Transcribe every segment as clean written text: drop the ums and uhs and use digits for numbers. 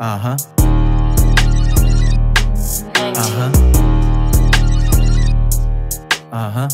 Aha. Aha. Aha.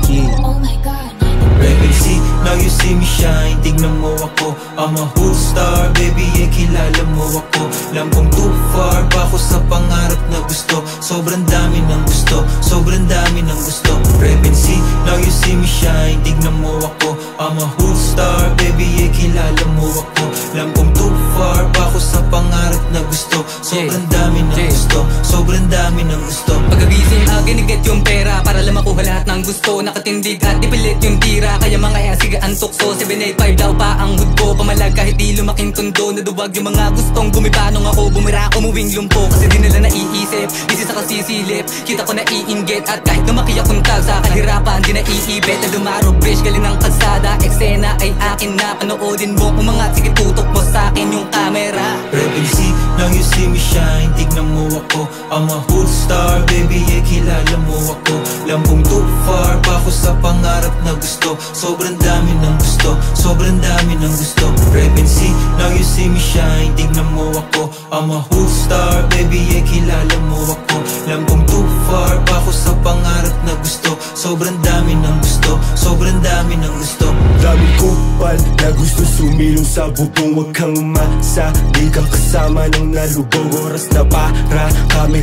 Yeah. Oh my God. Pregnancy, now you see me shine. Tignan mo ako, I'm a whole star. Baby, kilala mo ako. Lampong too far pa ako sa pangarap na gusto. Sobrang dami ng gusto, sobrang dami ng gusto. Pregnancy, now you see me shine. Tignan mo ako, I'm a whole star. Baby, kilala mo ako. Lampong too far pa ako sa pangarap na gusto. Sobrang dami ng gusto, sobrang dami ng gusto. Pagkagising giniget yung pera para lang makuha lahat ng gusto. Nakatindig at ipilit yung tira, kaya mga sige antok so 785 daw pa ang hood ko. Pamalag kahit di lumaking tondo. Naduwag yung mga gustong gumibanong ako. Bumira umuwing lumpo kasi di nila naiisip. Busy sa kasisilip, kita ko naiinggit. At kahit lumaki akong tag sa kahirapan, di naiibet. Na dumaro bridge, galing ng kalsada. Eksena ay akin na, panoodin mo umangat. Sige tutok mo sa akin yung camera. Pregnancy, now you see me shine. Tignan mo ako, I'm a whole star. Baby, kilala mo ako. Lampong too far pa ako sa pangarap na gusto. Sobrang dami ng gusto, sobrang dami ng gusto. Pregnancy, now you see me shine. Tignan mo ako, I'm a whole star. Baby, kilala mo ako. Lampong too far pa ako sa pangarap na gusto. Sobrang dami ng gusto, sobrang dami ng gusto. Daming kupal na gusto sumilong sa bubong. Huwag kang umasa, di ka kasama ng nalubog. Oras na para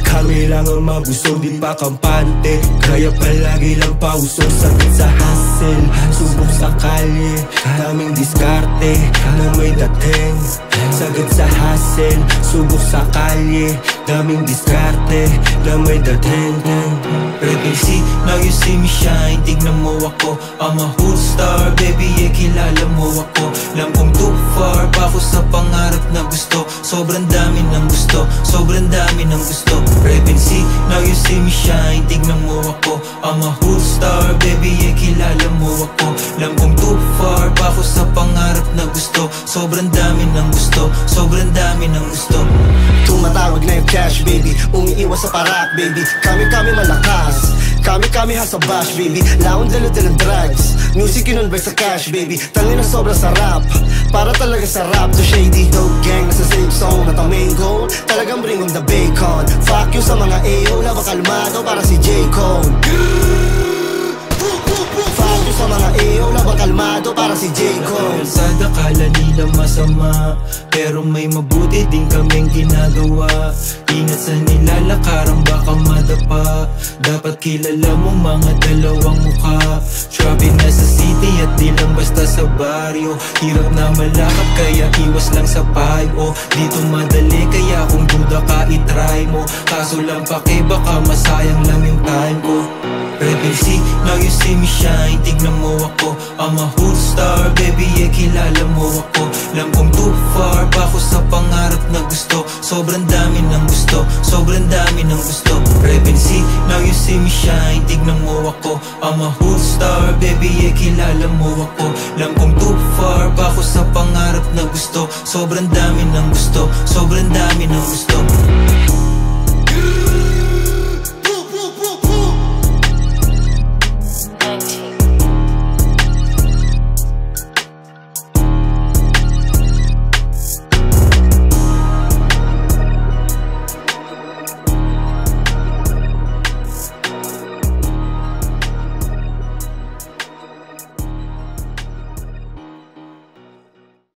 kami lang ang mabusog. Di pa kampante, kaya palagi lang pausog. Sakit sa hassle, subok sa kalye. Daming diskarte na may dating. Sagad sa hassle, subok sa kalye. Daming diskarte na may dating. Pregnancy, now you see me shine. Tignan mo ako, I'm a whole star. Baby, kilala mo ako. Lampong too far pa ako sa pangarap na gusto. Sobrang dami ng gusto, sobrang dami ng gusto. Pregnancy, now you see me shine. Tignan mo ako, I'm a whole star. Baby, kilala mo ako. Lampong too far pa ako sa pangarap na gusto. Sobrang dami ng gusto, sobrang dami ng gusto. Tumatawag na yung cash, baby. Umiiwas sa parak, baby. Kami malakas. Kami sa bash, baby. Laon dala-dala drugs. Music kinonvert sa cash, baby. Tangin na sobrang sarap. Para talaga sa rap to shady. Dope gang nasa safe zone. At ang main goal, talagang bring on the bacon. Fuck you sa mga AO. Labang kalmado para si J. Cole. Fuck you sa mga AO. Labang kalmado para si J. Cole. Kalsada kala nila masama, pero may mabuti din kaming ginagawa. Ingat sa nilalakaran baka madapa. Dapat kilala mo mga dalawang mukha. Trapping na sa city at di lang basta sa baryo. Hirap na malakap kaya iwas lang sa payo. Dito madali kaya kung duda ka itry mo. Kaso lang pake baka masayang lang yung time ko. Pregnancy, now you see me shine. Tignan mo ako, I'm a whole star. Baby, kilala mo ako. Lampong too far pa ako sa pangarap na gusto. Sobrang dami ng gusto, sobrang dami ng gusto. Pregnancy, now you see me shine. Tignan mo ako, I'm a whole star. Baby, kilala mo ako. Lampong too far pa ako sa pangarap na gusto. Sobrang dami ng gusto, sobrang dami ng gusto.